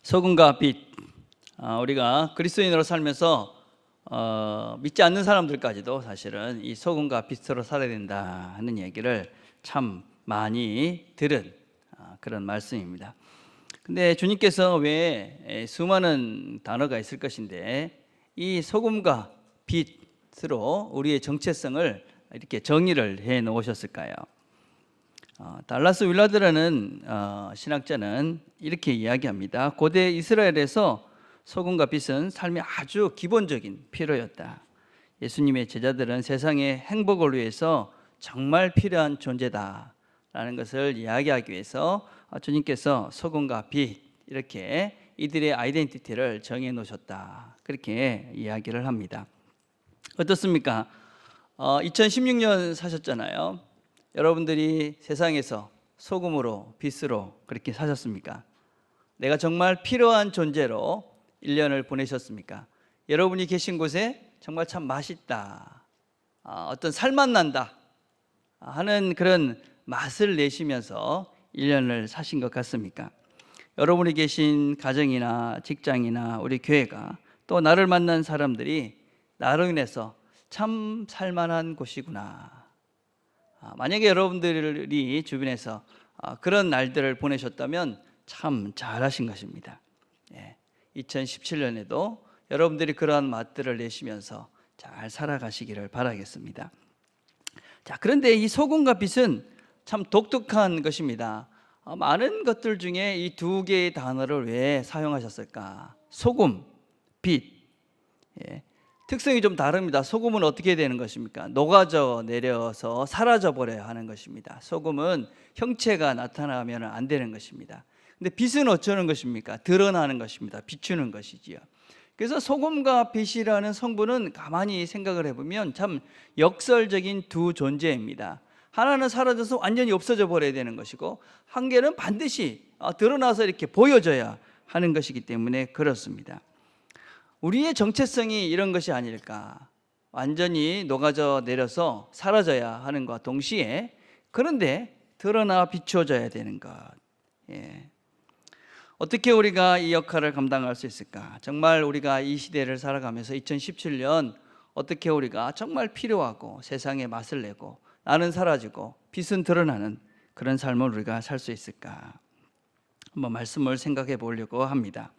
소금과 빛. 우리가 그리스도인으로 살면서 믿지 않는 사람들까지도 사실은 이 소금과 빛으로 살아야 된다 하는 얘기를 참 많이 들은 그런 말씀입니다. 근데 주님께서 왜 수많은 단어가 있을 것인데 이 소금과 빛으로 우리의 정체성을 이렇게 정의를 해 놓으셨을까요? 달라스 윌라드라는 신학자는 이렇게 이야기합니다. 고대 이스라엘에서 소금과 빛은 삶의 아주 기본적인 필요였다. 예수님의 제자들은 세상의 행복을 위해서 정말 필요한 존재다라는 것을 이야기하기 위해서 주님께서 소금과 빛 이렇게 이들의 아이덴티티를 정해 놓으셨다. 그렇게 이야기를 합니다. 어떻습니까? 2016년 사셨잖아요. 여러분들이 세상에서 소금으로 빛으로 그렇게 사셨습니까? 내가 정말 필요한 존재로 1년을 보내셨습니까? 여러분이 계신 곳에 정말 참 맛있다, 어떤 살맛 난다 하는 그런 맛을 내시면서 1년을 사신 것 같습니까? 여러분이 계신 가정이나 직장이나 우리 교회가 또 나를 만난 사람들이 나로 인해서 참 살만한 곳이구나. 만약에 여러분들이 주변에서 그런 날들을 보내셨다면 참 잘하신 것입니다. 2017년에도 여러분들이 그러한 맛들을 내시면서 잘 살아가시기를 바라겠습니다. 자, 그런데 이 소금과 빛은 참 독특한 것입니다. 많은 것들 중에 이 두 개의 단어를 왜 사용하셨을까? 소금, 빛. 특성이 좀 다릅니다. 소금은 어떻게 되는 것입니까? 녹아져 내려서 사라져 버려야 하는 것입니다. 소금은 형체가 나타나면 안 되는 것입니다. 근데 빛은 어쩌는 것입니까? 드러나는 것입니다. 비추는 것이지요. 그래서 소금과 빛이라는 성분은 가만히 생각을 해보면 참 역설적인 두 존재입니다. 하나는 사라져서 완전히 없어져 버려야 되는 것이고, 한 개는 반드시 드러나서 이렇게 보여져야 하는 것이기 때문에 그렇습니다. 우리의 정체성이 이런 것이 아닐까. 완전히 녹아져 내려서 사라져야 하는 것과 동시에, 그런데 드러나 비추어져야 되는 것. 어떻게 우리가 이 역할을 감당할 수 있을까? 정말 우리가 이 시대를 살아가면서 2017년 어떻게 우리가 정말 필요하고 세상에 맛을 내고 나는 사라지고 빛은 드러나는 그런 삶을 우리가 살 수 있을까? 한번 말씀을 생각해 보려고 합니다.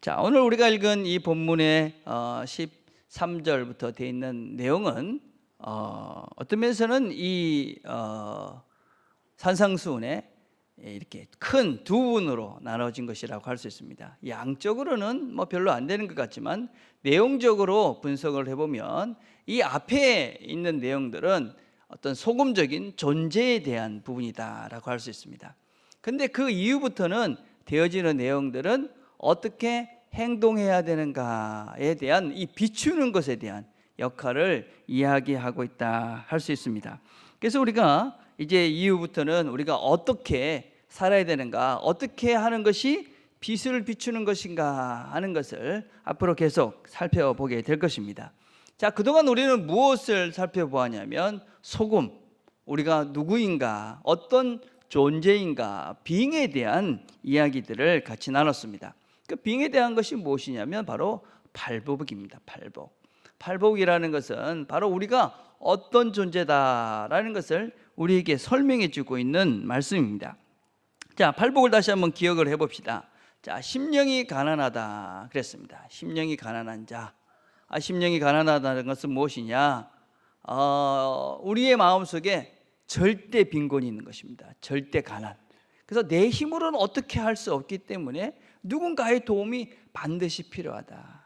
자, 오늘 우리가 읽은 이 본문의 13절부터 되어 있는 내용은 어떤 면에서는 이 산상수훈의 이렇게 큰 두 부분으로 나눠진 것이라고 할 수 있습니다. 양적으로는 뭐 별로 안 되는 것 같지만 내용적으로 분석을 해보면 이 앞에 있는 내용들은 어떤 소금적인 존재에 대한 부분이다라고 할 수 있습니다. 근데 그 이후부터는 되어지는 내용들은 어떻게 행동해야 되는가에 대한 이 비추는 것에 대한 역할을 이야기하고 있다 할 수 있습니다. 그래서 우리가 이제 이후부터는 우리가 어떻게 살아야 되는가, 어떻게 하는 것이 빛을 비추는 것인가 하는 것을 앞으로 계속 살펴보게 될 것입니다. 자, 그동안 우리는 무엇을 살펴보았냐면 소금, 우리가 누구인가, 어떤 존재인가, 빙에 대한 이야기들을 같이 나눴습니다. 그 빙에 대한 것이 무엇이냐면 바로 팔복입니다. 팔복이라는 것은 바로 우리가 어떤 존재다라는 것을 우리에게 설명해 주고 있는 말씀입니다. 자, 팔복을 다시 한번 기억을 해봅시다. 자, 심령이 가난하다 그랬습니다. 심령이 가난한 자. 심령이 가난하다는 것은 무엇이냐? 우리의 마음속에 절대 빈곤이 있는 것입니다. 절대 가난. 그래서 내 힘으로는 어떻게 할 수 없기 때문에 누군가의 도움이 반드시 필요하다.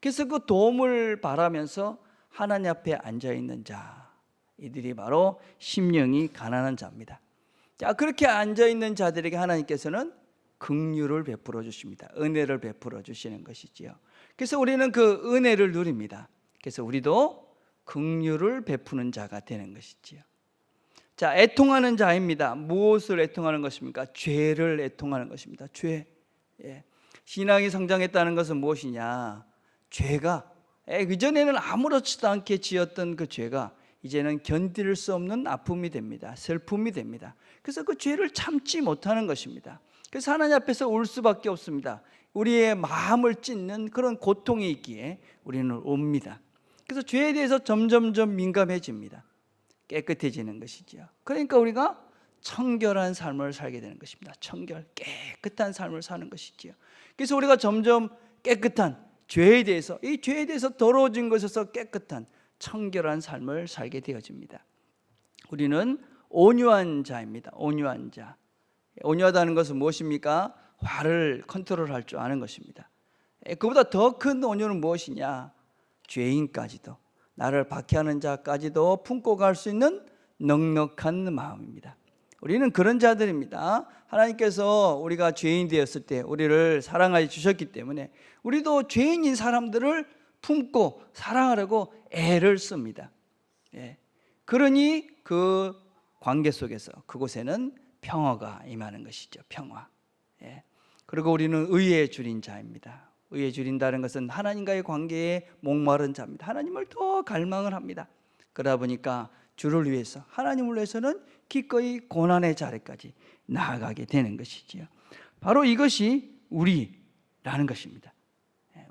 그래서 그 도움을 바라면서 하나님 앞에 앉아있는 자, 이들이 바로 심령이 가난한 자입니다. 자, 그렇게 앉아있는 자들에게 하나님께서는 긍휼을 베풀어 주십니다. 은혜를 베풀어 주시는 것이지요. 그래서 우리는 그 은혜를 누립니다. 그래서 우리도 긍휼을 베푸는 자가 되는 것이지요. 자, 애통하는 자입니다. 무엇을 애통하는 것입니까? 죄를 애통하는 것입니다. 죄. 신앙이 성장했다는 것은 무엇이냐? 죄가 그전에는 아무렇지도 않게 지었던 그 죄가 이제는 견딜 수 없는 아픔이 됩니다. 슬픔이 됩니다. 그래서 그 죄를 참지 못하는 것입니다. 그래서 하나님 앞에서 울 수밖에 없습니다. 우리의 마음을 찢는 그런 고통이 있기에 우리는 옵니다. 그래서 죄에 대해서 점점점 민감해집니다. 깨끗해지는 것이죠. 그러니까 우리가 청결한 삶을 살게 되는 것입니다. 청결, 깨끗한 삶을 사는 것이지요. 그래서 우리가 점점 깨끗한 죄에 대해서, 이 죄에 대해서 더러워진 것에서 깨끗한 청결한 삶을 살게 되어집니다. 우리는 온유한 자입니다. 온유한 자. 온유하다는 것은 무엇입니까? 화를 컨트롤할 줄 아는 것입니다. 그보다 더 큰 온유는 무엇이냐? 죄인까지도, 나를 박해하는 자까지도 품고 갈 수 있는 넉넉한 마음입니다. 우리는 그런 자들입니다. 하나님께서 우리가 죄인 되었을 때 우리를 사랑하여 주셨기 때문에 우리도 죄인인 사람들을 품고 사랑하려고 애를 씁니다. 그러니 그 관계 속에서 그곳에는 평화가 임하는 것이죠. 평화. 그리고 우리는 의에 줄인 자입니다. 의에 줄인다는 것은 하나님과의 관계에 목마른 자입니다. 하나님을 더 갈망을 합니다. 그러다 보니까 주를 위해서, 하나님을 위해서는 기꺼이 고난의 자리까지 나아가게 되는 것이지요. 바로 이것이 우리라는 것입니다.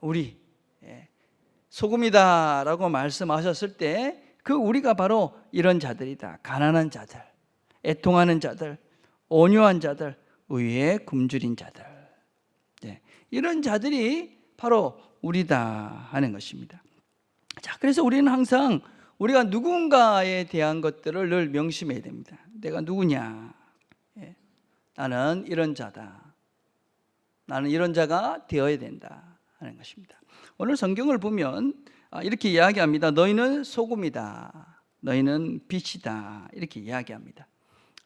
우리, 소금이다라고 말씀하셨을 때 그 우리가 바로 이런 자들이다. 가난한 자들, 애통하는 자들, 온유한 자들, 의에 굶주린 자들, 이런 자들이 바로 우리다 하는 것입니다. 자, 그래서 우리는 항상 우리가 누군가에 대한 것들을 늘 명심해야 됩니다. 내가 누구냐? 나는 이런 자다. 나는 이런 자가 되어야 된다 하는 것입니다. 오늘 성경을 보면 이렇게 이야기합니다. 너희는 소금이다. 너희는 빛이다. 이렇게 이야기합니다.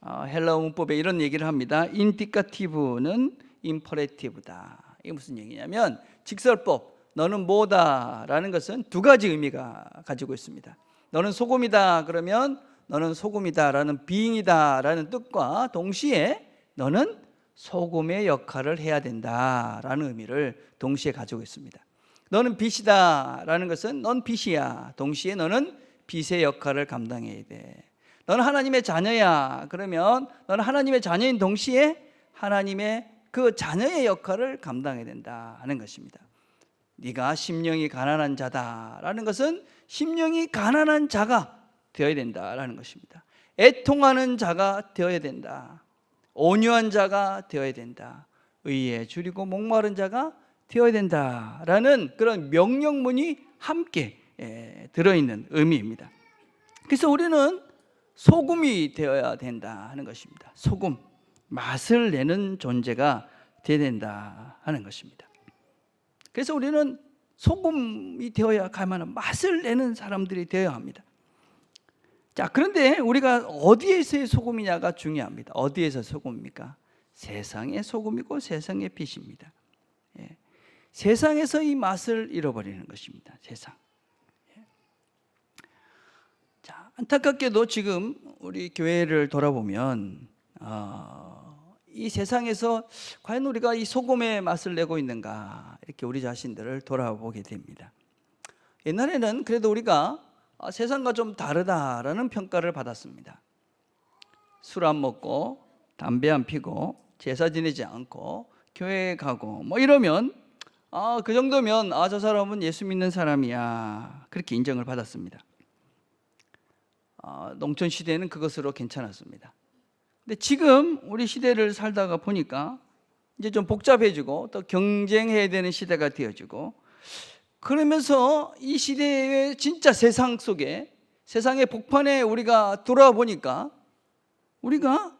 헬라어 문법에 이런 얘기를 합니다. 인디카티브는 임퍼레티브다. 이게 무슨 얘기냐면 직설법, 너는 뭐다라는 것은 두 가지 의미가 가지고 있습니다. 너는 소금이다 그러면 너는 소금이다라는 비잉이다라는 뜻과 동시에 너는 소금의 역할을 해야 된다라는 의미를 동시에 가지고 있습니다. 너는 빛이다라는 것은 넌 빛이야. 동시에 너는 빛의 역할을 감당해야 돼. 너는 하나님의 자녀야. 그러면 너는 하나님의 자녀인 동시에 하나님의 그 자녀의 역할을 감당해야 된다 하는 것입니다. 네가 심령이 가난한 자다라는 것은 심령이 가난한 자가 되어야 된다라는 것입니다. 애통하는 자가 되어야 된다. 온유한 자가 되어야 된다. 의에 줄이고 목마른 자가 되어야 된다라는 그런 명령문이 함께 들어있는 의미입니다. 그래서 우리는 소금이 되어야 된다 하는 것입니다. 소금, 맛을 내는 존재가 되어야 된다 하는 것입니다. 그래서 우리는 소금이 되어야 가만한 맛을 내는 사람들이 되어야 합니다. 자, 그런데 우리가 어디에서의 소금이냐가 중요합니다. 어디에서 소금입니까? 세상의 소금이고 세상의 빛입니다. 세상에서 이 맛을 잃어버리는 것입니다. 세상. 자, 안타깝게도 지금 우리 교회를 돌아보면 이 세상에서 과연 우리가 이 소금의 맛을 내고 있는가, 이렇게 우리 자신들을 돌아보게 됩니다. 옛날에는 그래도 우리가 세상과 좀 다르다라는 평가를 받았습니다. 술 안 먹고 담배 안 피고 제사 지내지 않고 교회에 가고 뭐 이러면 그 정도면 저 사람은 예수 믿는 사람이야, 그렇게 인정을 받았습니다. 농촌 시대는 그것으로 괜찮았습니다. 근데 지금 우리 시대를 살다가 보니까 이제 좀 복잡해지고 또 경쟁해야 되는 시대가 되어지고, 그러면서 이 시대의 진짜 세상 속에, 세상의 복판에 우리가 돌아와 보니까 우리가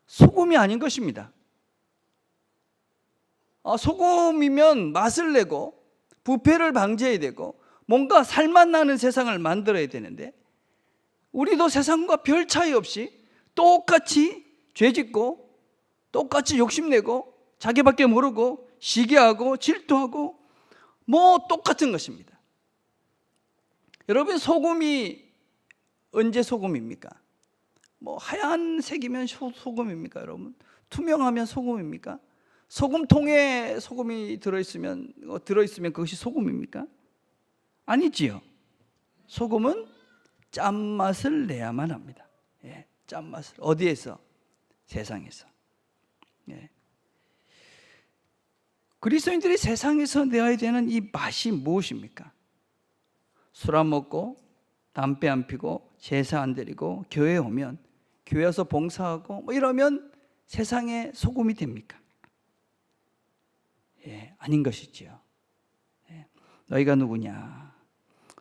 소금이 아닌 것입니다. 소금이면 맛을 내고 부패를 방지해야 되고 뭔가 살맛 나는 세상을 만들어야 되는데, 우리도 세상과 별 차이 없이 똑같이 죄짓고 똑같이 욕심내고 자기밖에 모르고 시기하고 질투하고 뭐 똑같은 것입니다. 여러분, 소금이 언제 소금입니까? 뭐 하얀색이면 소금입니까? 여러분, 투명하면 소금입니까? 소금통에 소금이 들어있으면 그것이 소금입니까? 아니지요. 소금은 짠맛을 내야만 합니다. 예, 짠맛을. 어디에서? 세상에서. 예. 그리스도인들이 세상에서 내어야 되는 이 맛이 무엇입니까? 술 안 먹고 담배 안 피고 제사 안 드리고 교회에 오면, 교회 와서 봉사하고 뭐 이러면 세상의 소금이 됩니까? 예, 아닌 것이지요. 예, 너희가 누구냐?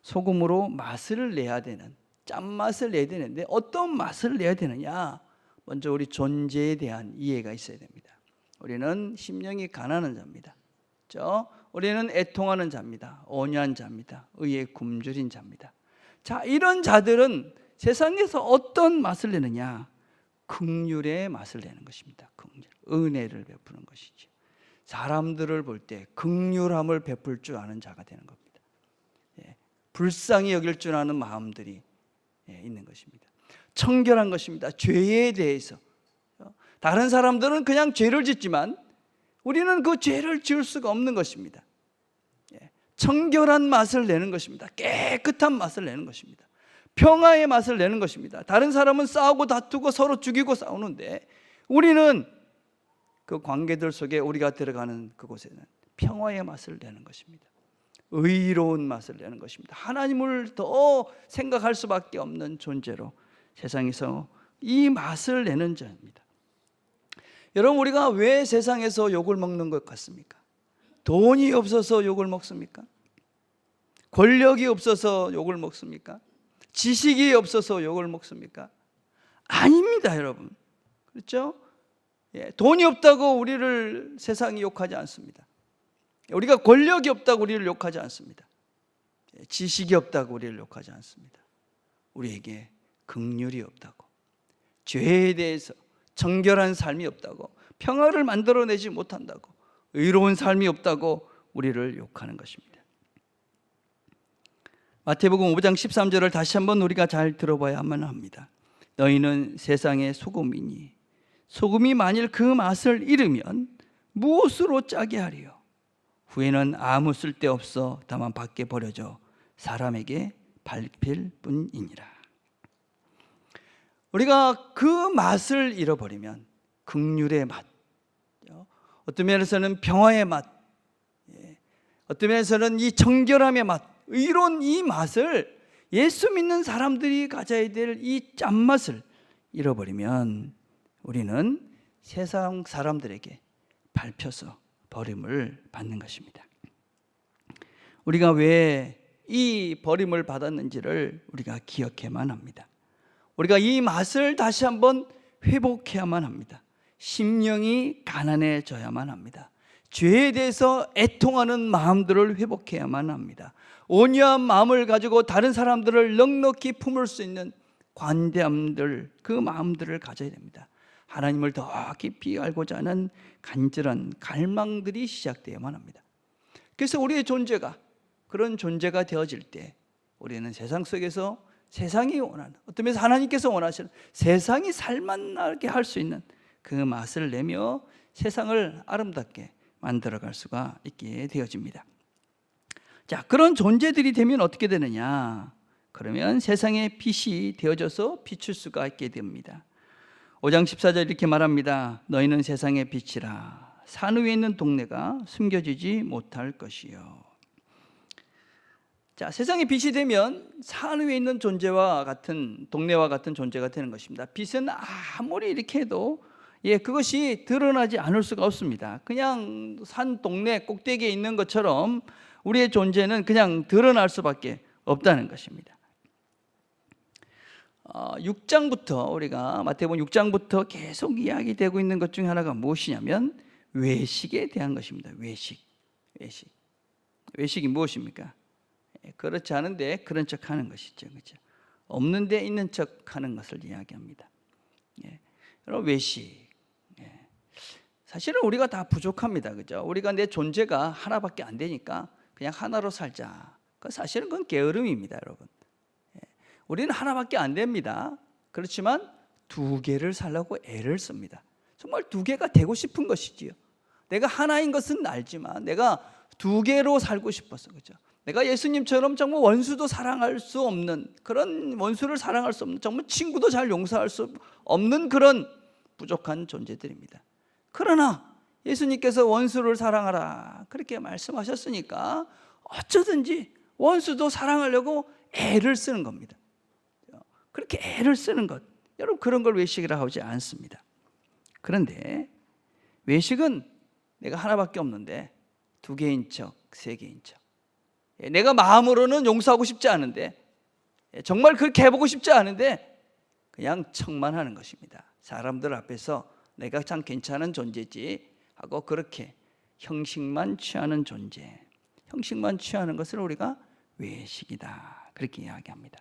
소금으로 맛을 내야 되는, 짠맛을 내야 되는데 어떤 맛을 내야 되느냐? 먼저 우리 존재에 대한 이해가 있어야 됩니다. 우리는 심령이 가난한 자입니다. 그렇죠? 우리는 애통하는 자입니다. 온유한 자입니다. 의에 굶주린 자입니다. 자, 이런 자들은 세상에서 어떤 맛을 내느냐? 긍휼의 맛을 내는 것입니다. 긍휼, 은혜를 베푸는 것이죠. 사람들을 볼 때 긍휼함을 베풀 줄 아는 자가 되는 겁니다. 예, 불쌍히 여길 줄 아는 마음들이 있는 것입니다. 청결한 것입니다. 죄에 대해서. 다른 사람들은 그냥 죄를 짓지만 우리는 그 죄를 지을 수가 없는 것입니다. 청결한 맛을 내는 것입니다. 깨끗한 맛을 내는 것입니다. 평화의 맛을 내는 것입니다. 다른 사람은 싸우고 다투고 서로 죽이고 싸우는데 우리는 그 관계들 속에 우리가 들어가는 그곳에는 평화의 맛을 내는 것입니다. 의로운 맛을 내는 것입니다. 하나님을 더 생각할 수밖에 없는 존재로 세상에서 이 맛을 내는 자입니다. 여러분, 우리가 왜 세상에서 욕을 먹는 것 같습니까? 돈이 없어서 욕을 먹습니까? 권력이 없어서 욕을 먹습니까? 지식이 없어서 욕을 먹습니까? 아닙니다, 여러분. 그렇죠? 예, 돈이 없다고 우리를 세상이 욕하지 않습니다. 우리가 권력이 없다고 우리를 욕하지 않습니다. 예, 지식이 없다고 우리를 욕하지 않습니다. 우리에게 긍휼이 없다고, 죄에 대해서 정결한 삶이 없다고, 평화를 만들어내지 못한다고, 의로운 삶이 없다고 우리를 욕하는 것입니다. 마태복음 5장 13절을 다시 한번 우리가 잘 들어봐야만 합니다. 너희는 세상의 소금이니 소금이 만일 그 맛을 잃으면 무엇으로 짜게 하리요? 후에는 아무 쓸데없어 다만 밖에 버려져 사람에게 밟힐 뿐이니라. 우리가 그 맛을 잃어버리면 긍휼의 맛, 어떤 면에서는 평화의 맛, 어떤 면에서는 이 정결함의 맛, 의로운 이 맛을, 예수 믿는 사람들이 가져야 될 이 짠맛을 잃어버리면 우리는 세상 사람들에게 밟혀서 버림을 받는 것입니다. 우리가 왜 이 버림을 받았는지를 우리가 기억해야만 합니다. 우리가 이 맛을 다시 한번 회복해야만 합니다. 심령이 가난해져야만 합니다. 죄에 대해서 애통하는 마음들을 회복해야만 합니다. 온유한 마음을 가지고 다른 사람들을 넉넉히 품을 수 있는 관대함들, 그 마음들을 가져야 됩니다. 하나님을 더 깊이 알고자 하는 간절한 갈망들이 시작되어야만 합니다. 그래서 우리의 존재가 그런 존재가 되어질 때 우리는 세상 속에서 세상이 원하는, 어떤 면에서 하나님께서 원하시는 세상이 살만나게 할 수 있는 그 맛을 내며 세상을 아름답게 만들어갈 수가 있게 되어집니다. 자, 그런 존재들이 되면 어떻게 되느냐? 그러면 세상의 빛이 되어져서 비출 수가 있게 됩니다. 5장 14절 이렇게 말합니다. 너희는 세상의 빛이라. 산 위에 있는 동네가 숨겨지지 못할 것이요. 자, 세상의 빛이 되면 산 위에 있는 존재와 같은, 동네와 같은 존재가 되는 것입니다. 빛은 아무리 이렇게 해도 그것이 드러나지 않을 수가 없습니다. 그냥 산 동네 꼭대기에 있는 것처럼 우리의 존재는 그냥 드러날 수밖에 없다는 것입니다. 6장부터 우리가 마태복음 6장부터 계속 이야기되고 있는 것 중에 하나가 무엇이냐면 외식에 대한 것입니다. 외식이 무엇입니까? 그렇지 않은데 그런 척하는 것이죠, 그렇죠? 없는데 있는 척하는 것을 이야기합니다. 여러분, 외식. 사실은 우리가 다 부족합니다, 그죠? 우리가 내 존재가 하나밖에 안 되니까 그냥 하나로 살자. 사실은 그건 게으름입니다, 여러분. 우리는 하나밖에 안 됩니다. 그렇지만 두 개를 살려고 애를 씁니다. 정말 두 개가 되고 싶은 것이지요. 내가 하나인 것은 알지만 내가 두 개로 살고 싶어서, 그죠? 내가 예수님처럼 정말 원수도 사랑할 수 없는, 그런 원수를 사랑할 수 없는, 정말 친구도 잘 용서할 수 없는 그런 부족한 존재들입니다. 그러나 예수님께서 원수를 사랑하라 그렇게 말씀하셨으니까 어쩌든지 원수도 사랑하려고 애를 쓰는 겁니다. 그렇게 애를 쓰는 것, 여러분 그런 걸 외식이라 하지 않습니다. 그런데 외식은 내가 하나밖에 없는데 2개인 척, 3개인 척, 내가 마음으로는 용서하고 싶지 않은데, 정말 그렇게 해보고 싶지 않은데 그냥 척만 하는 것입니다. 사람들 앞에서 내가 참 괜찮은 존재지 하고 그렇게 형식만 취하는 존재, 형식만 취하는 것을 우리가 외식이다 그렇게 이야기합니다.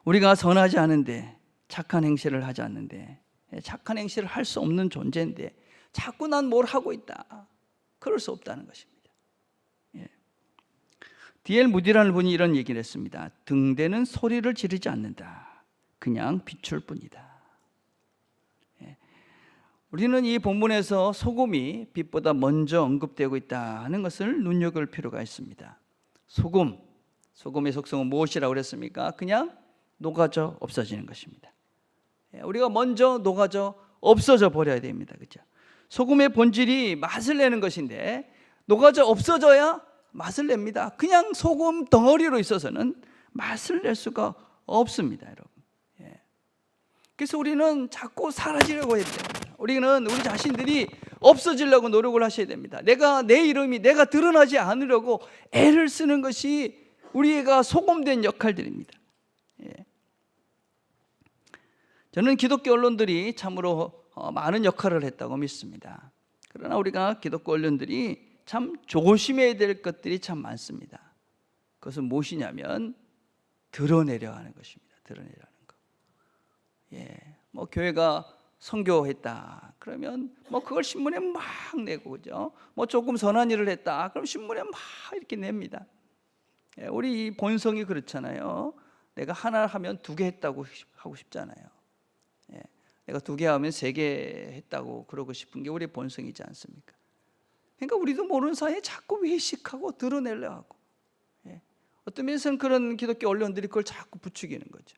우리가 선하지 않은데, 착한 행실을 하지 않는데, 착한 행실을 할 수 없는 존재인데 자꾸 난 뭘 하고 있다, 그럴 수 없다는 것입니다. D.L. 무디라는 분이 이런 얘기를 했습니다. 등대는 소리를 지르지 않는다, 그냥 비출 뿐이다. 우리는 이 본문에서 소금이 빛보다 먼저 언급되고 있다 하는 것을 눈여길 필요가 있습니다. 소금의 속성은 무엇이라고 그랬습니까? 그냥 녹아져 없어지는 것입니다. 우리가 먼저 녹아져 없어져 버려야 됩니다. 그렇죠? 소금의 본질이 맛을 내는 것인데 녹아져 없어져야 맛을 냅니다. 그냥 소금 덩어리로 있어서는 맛을 낼 수가 없습니다, 여러분. 그래서 우리는 자꾸 사라지려고 해야 됩니다. 우리는 우리 자신들이 없어지려고 노력을 하셔야 됩니다. 내 이름이 내가 드러나지 않으려고 애를 쓰는 것이 우리가 소금된 역할들입니다. 저는 기독교 언론들이 참으로 많은 역할을 했다고 믿습니다. 그러나 우리가 기독교 언론들이 참 조심해야 될 것들이 참 많습니다. 그것은 무엇이냐면 드러내려 하는 것입니다. 드러내려 하는 거. 뭐 교회가 선교했다 그러면 뭐 그걸 신문에 막 내고, 그죠? 뭐 조금 선한 일을 했다 그럼 신문에 막 이렇게 냅니다. 우리 본성이 그렇잖아요. 내가 하나 하면 2개 했다고 하고 싶잖아요. 내가 2개 하면 3개 했다고 그러고 싶은 게 우리 본성이지 않습니까? 그러니까 우리도 모르는 사이에 자꾸 외식하고 드러내려 하고, 어떤 면에서는 그런 기독교 언론들이 그걸 자꾸 부추기는 거죠.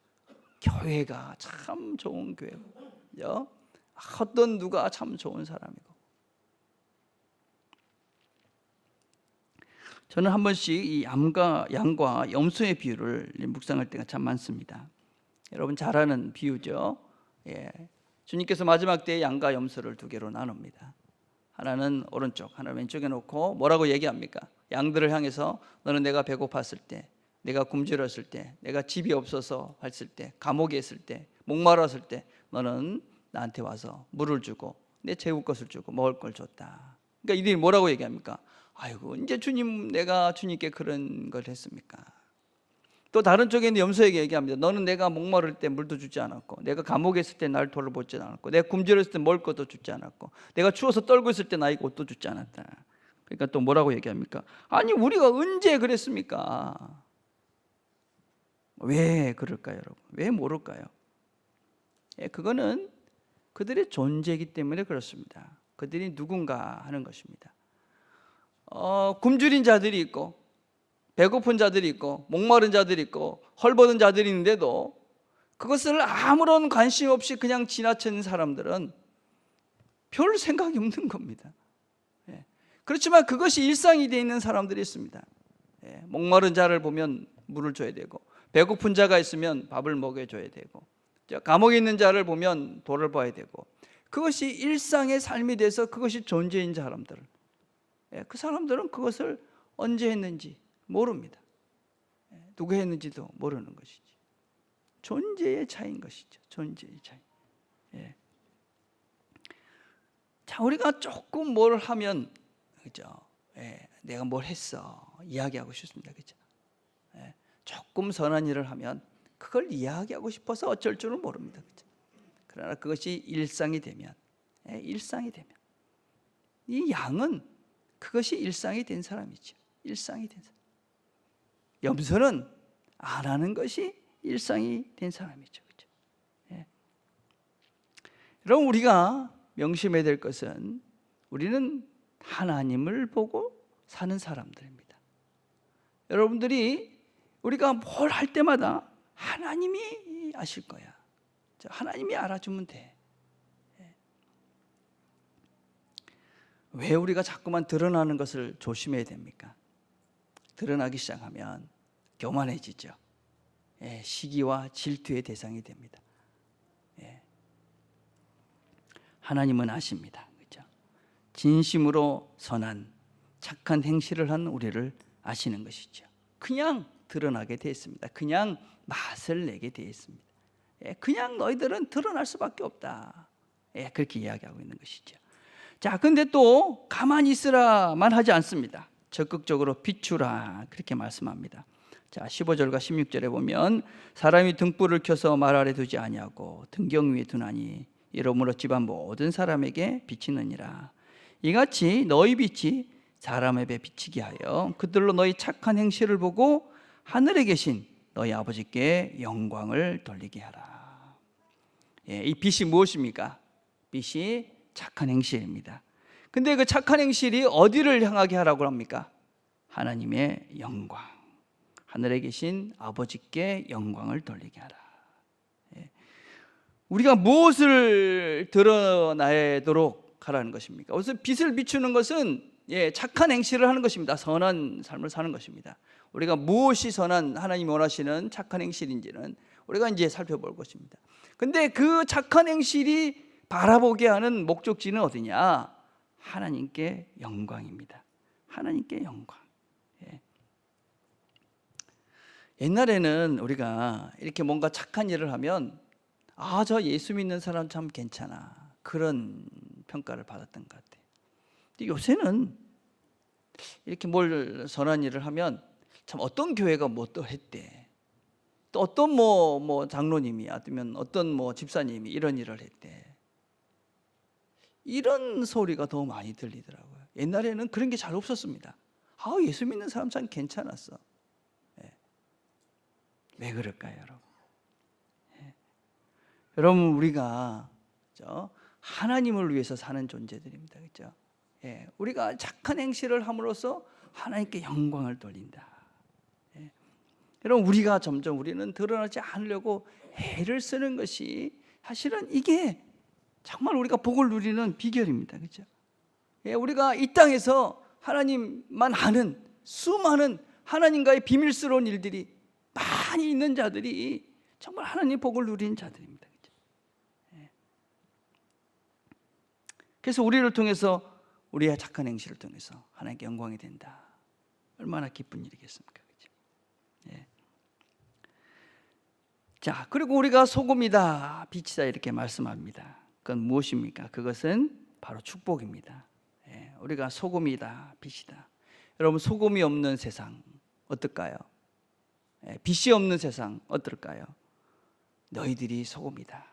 교회가 참 좋은 교회고, 어떤 누가 참 좋은 사람이고. 저는 한 번씩 이 양과 염소의 비유를 묵상할 때가 참 많습니다. 여러분 잘 아는 비유죠. 주님께서 마지막 때에 양과 염소를 2개로 나눕니다. 하나는 오른쪽, 하나는 왼쪽에 놓고 뭐라고 얘기합니까? 양들을 향해서 너는 내가 배고팠을 때, 내가 굶주렸을 때, 내가 집이 없어서 했을 때, 감옥에 있을 때, 목마랐을 때 너는 나한테 와서 물을 주고 내 재울 것을 주고 먹을 걸 줬다. 그러니까 이들이 뭐라고 얘기합니까? 아이고 이제 주님, 내가 주님께 그런 걸 했습니까? 또 다른 쪽에 있는 염소에게 얘기합니다. 너는 내가 목마를 때 물도 주지 않았고, 내가 감옥에 있을 때 날 돌보지 않았고, 내가 굶주렸을 때 먹을 것도 주지 않았고, 내가 추워서 떨고 있을 때 나에게 옷도 주지 않았다. 그러니까 또 뭐라고 얘기합니까? 아니 우리가 언제 그랬습니까? 왜 그럴까요, 여러분? 왜 모를까요? 그거는 그들의 존재이기 때문에 그렇습니다. 그들이 누군가 하는 것입니다. 굶주린 자들이 있고, 배고픈 자들이 있고, 목마른 자들이 있고, 헐벗은 자들이 있는데도 그것을 아무런 관심 없이 그냥 지나치는 사람들은 별 생각이 없는 겁니다. 그렇지만 그것이 일상이 되어 있는 사람들이 있습니다. 목마른 자를 보면 물을 줘야 되고, 배고픈 자가 있으면 밥을 먹여줘야 되고, 감옥에 있는 자를 보면 돌을 봐야 되고, 그것이 일상의 삶이 돼서 그것이 존재인 사람들, 그 사람들은 그것을 언제 했는지 모릅니다. 누가 했는지도 모르는 것이지. 존재의 차이인 것이죠. 존재의 차이. 자, 우리가 조금 뭘 하면, 그죠? 내가 뭘 했어 이야기하고 싶습니다, 그죠? 조금 선한 일을 하면 그걸 이야기하고 싶어서 어쩔 줄은 모릅니다, 그죠? 그러나 그것이 일상이 되면, 이 양은 그것이 일상이 된 사람이죠. 일상이 된 사람. 염소는 안 하는 것이 일상이 된 사람이죠, 그렇죠? 여러분 우리가 명심해야 될 것은 우리는 하나님을 보고 사는 사람들입니다. 여러분들이 우리가 뭘 할 때마다 하나님이 아실 거야. 하나님이 알아주면 돼. 왜 우리가 자꾸만 드러나는 것을 조심해야 됩니까? 드러나기 시작하면 교만해지죠. 시기와 질투의 대상이 됩니다. 하나님은 아십니다. 그렇죠? 진심으로 선한 착한 행실을 한 우리를 아시는 것이죠. 그냥 드러나게 되어 있습니다. 그냥 맛을 내게 되어 있습니다. 그냥 너희들은 드러날 수밖에 없다. 그렇게 이야기하고 있는 것이죠. 자, 근데 또 가만히 있으라만 하지 않습니다. 적극적으로 비추라 그렇게 말씀합니다. 자, 15절과 16절에 보면 사람이 등불을 켜서 말 아래 두지 아니하고 등경 위에 두나니 이러므로 집안 모든 사람에게 비치느니라. 이같이 너희 빛이 사람에게 비치게 하여 그들로 너희 착한 행실을 보고 하늘에 계신 너희 아버지께 영광을 돌리게 하라. 이 빛이 무엇입니까? 빛이 착한 행실입니다. 근데 그 착한 행실이 어디를 향하게 하라고 합니까? 하나님의 영광, 하늘에 계신 아버지께 영광을 돌리게 하라. 우리가 무엇을 드러내도록 하라는 것입니까? 그래서 빛을 비추는 것은 착한 행실을 하는 것입니다. 선한 삶을 사는 것입니다. 우리가 무엇이 선한 하나님이 원하시는 착한 행실인지는 우리가 이제 살펴볼 것입니다. 근데 그 착한 행실이 바라보게 하는 목적지는 어디냐? 하나님께 영광입니다. 하나님께 영광. 옛날에는 우리가 이렇게 뭔가 착한 일을 하면 저 예수 믿는 사람 참 괜찮아, 그런 평가를 받았던 것 같아요. 근데 요새는 이렇게 뭘 선한 일을 하면 참 어떤 교회가 뭐 또 했대, 또 어떤 뭐 장로님이 아니면 어떤 집사님이 이런 일을 했대, 이런 소리가 더 많이 들리더라고요. 옛날에는 그런 게 잘 없었습니다. 예수 믿는 사람 참 괜찮았어. 왜 그럴까요, 여러분? 여러분, 우리가 하나님을 위해서 사는 존재들입니다. 그렇죠? 우리가 착한 행실을 함으로써 하나님께 영광을 돌린다. 여러분, 우리가 점점 우리는 드러나지 않으려고 애를 쓰는 것이 사실은 이게 정말 우리가 복을 누리는 비결입니다. 그렇죠? 우리가 이 땅에서 하나님만 아는 수많은 하나님과의 비밀스러운 일들이 많이 있는 자들이 정말 하나님 복을 누리는 자들입니다. 그렇죠? 그래서 우리를 통해서, 우리의 착한 행실을 통해서 하나님께 영광이 된다. 얼마나 기쁜 일이겠습니까? 그렇죠? 자, 그리고 우리가 소금이다, 빛이다 이렇게 말씀합니다. 그건 무엇입니까? 그것은 바로 축복입니다. 우리가 소금이다, 빛이다. 여러분, 소금이 없는 세상 어떨까요? 빛이 없는 세상 어떨까요? 너희들이 소금이다,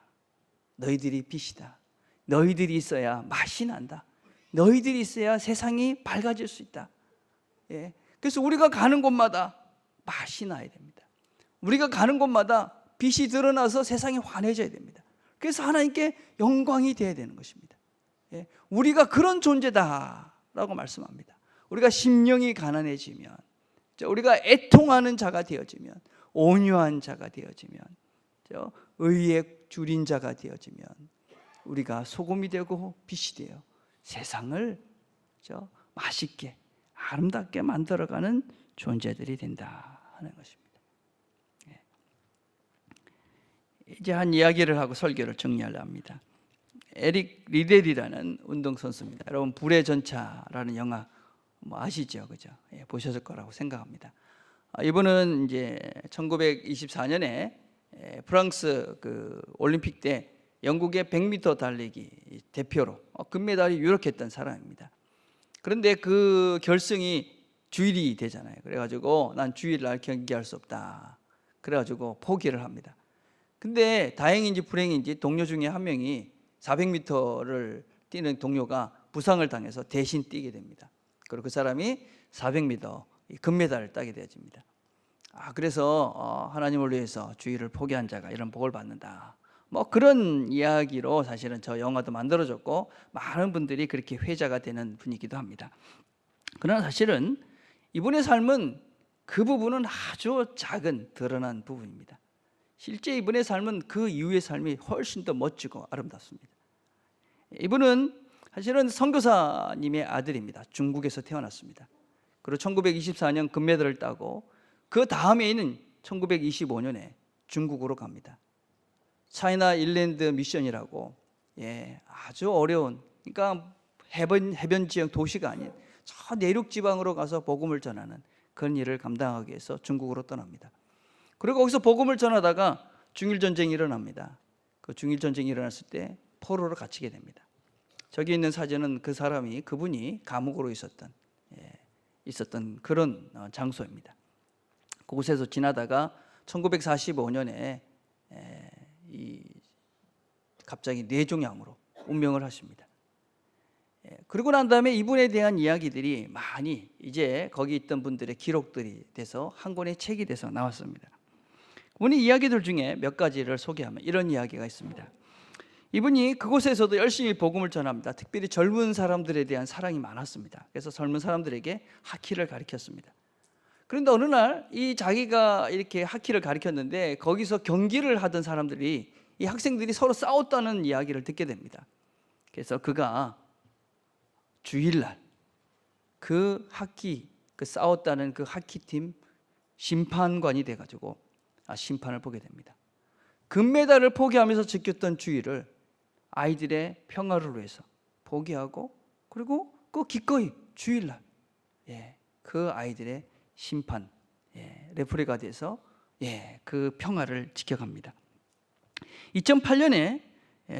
너희들이 빛이다, 너희들이 있어야 맛이 난다, 너희들이 있어야 세상이 밝아질 수 있다. 그래서 우리가 가는 곳마다 맛이 나야 됩니다. 우리가 가는 곳마다 빛이 드러나서 세상이 환해져야 됩니다. 그래서 하나님께 영광이 되어야 되는 것입니다. 우리가 그런 존재다라고 말씀합니다. 우리가 심령이 가난해지면, 우리가 애통하는 자가 되어지면, 온유한 자가 되어지면, 의에 줄인 자가 되어지면 우리가 소금이 되고 빛이 되어 세상을 맛있게 아름답게 만들어가는 존재들이 된다 하는 것입니다. 이제 한 이야기를 하고 설교를 정리하려 합니다. 에릭 리델이라는 운동선수입니다. 여러분, 불의 전차라는 영화 아시죠? 그죠? 보셨을 거라고 생각합니다. 이분은 이제 1924년에 프랑스 그 올림픽 때 영국의 100m 달리기 대표로 금메달이 유력했던 사람입니다. 그런데 그 결승이 주일이 되잖아요. 그래가지고 난 주일날 경기할 수 없다, 그래가지고 포기를 합니다. 근데 다행인지 불행인지 동료 중에 한 명이 400m를 뛰는 동료가 부상을 당해서 대신 뛰게 됩니다. 그리고 그 사람이 400m 금메달을 따게 되어집니다. 그래서 하나님을 위해서 주일을 포기한 자가 이런 복을 받는다, 그런 이야기로 사실은 저 영화도 만들어졌고 많은 분들이 그렇게 회자가 되는 분이기도 합니다. 그러나 사실은 이분의 삶은 그 부분은 아주 작은 드러난 부분입니다. 실제 이분의 삶은 그 이후의 삶이 훨씬 더 멋지고 아름답습니다. 이분은 사실은 선교사님의 아들입니다. 중국에서 태어났습니다. 그리고 1924년 금메달을 따고 그 다음에는 1925년에 중국으로 갑니다. 차이나 일랜드 미션이라고 아주 어려운, 그러니까 해변 지역 도시가 아닌 저 내륙 지방으로 가서 복음을 전하는 그런 일을 감당하기 위해서 중국으로 떠납니다. 그리고 거기서 복음을 전하다가 중일 전쟁이 일어납니다. 그 중일 전쟁이 일어났을 때 포로로 갇히게 됩니다. 저기 있는 사진은 그분이 감옥으로 있었던 그런 장소입니다. 그곳에서 지나다가 1945년에 갑자기 뇌종양으로 운명을 하십니다. 그러고 난 다음에 이분에 대한 이야기들이 많이 이제 거기 있던 분들의 기록들이 돼서 한 권의 책이 돼서 나왔습니다. 그분의 이야기들 중에 몇 가지를 소개하면 이런 이야기가 있습니다. 이분이 그곳에서도 열심히 복음을 전합니다. 특별히 젊은 사람들에 대한 사랑이 많았습니다. 그래서 젊은 사람들에게 하키를 가르쳤습니다. 그런데 어느 날 이 자기가 이렇게 하키를 가르쳤는데 거기서 경기를 하던 사람들이, 이 학생들이 서로 싸웠다는 이야기를 듣게 됩니다. 그래서 그가 주일날 그 싸웠다는 그 하키팀 심판관이 돼가지고 심판을 보게 됩니다. 금메달을 포기하면서 지켰던 주의를 아이들의 평화를 위해서 포기하고, 그리고 그 기꺼이 주일날 그 아이들의 심판 레프리가 돼서 그 평화를 지켜갑니다. 2008년에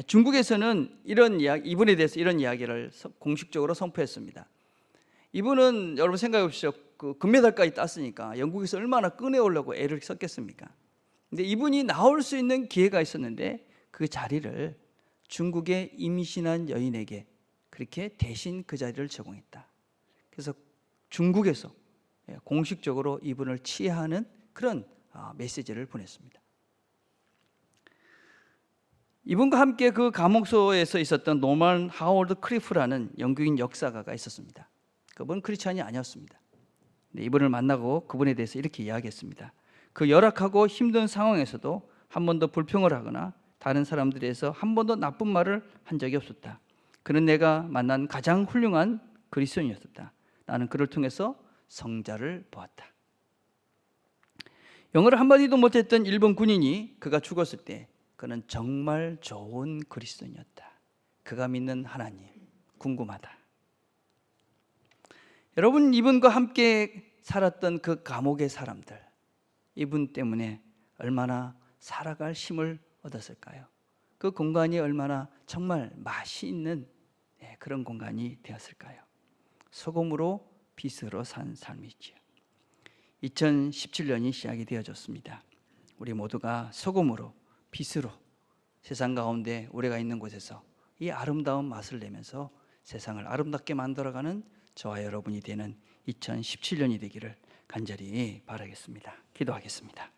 중국에서는 이분에 대해서 이런 이야기를 공식적으로 선포했습니다. 이분은 여러분 생각해 보십시오. 그 금메달까지 땄으니까 영국에서 얼마나 꺼내오려고 애를 썼겠습니까? 근데 이분이 나올 수 있는 기회가 있었는데 그 자리를 중국의 임신한 여인에게 그렇게 대신 그 자리를 제공했다. 그래서 중국에서 공식적으로 이분을 치하하는 그런 메시지를 보냈습니다. 이분과 함께 그 감옥소에서 있었던 노만 하워드 크리프라는 영국인 역사가가 있었습니다. 그분 크리스찬이 아니었습니다. 이분을 만나고 그분에 대해서 이렇게 이야기했습니다. 그 열악하고 힘든 상황에서도 한 번도 불평을 하거나 다른 사람들에 대해서 한 번도 나쁜 말을 한 적이 없었다. 그는 내가 만난 가장 훌륭한 그리스도인이었다. 나는 그를 통해서 성자를 보았다. 영어를 한마디도 못했던 일본 군인이 그가 죽었을 때 그는 정말 좋은 그리스도인이었다. 그가 믿는 하나님 궁금하다. 여러분, 이분과 함께 살았던 그 감옥의 사람들, 이분 때문에 얼마나 살아갈 힘을 얻었을까요? 그 공간이 얼마나 정말 맛이 있는 그런 공간이 되었을까요? 소금으로 빛으로 산 삶이지요. 2017년이 시작이 되어졌습니다. 우리 모두가 소금으로 빛으로 세상 가운데 우리가 있는 곳에서 이 아름다운 맛을 내면서 세상을 아름답게 만들어가는 저와 여러분이 되는 2017년이 되기를 간절히 바라겠습니다. 기도하겠습니다.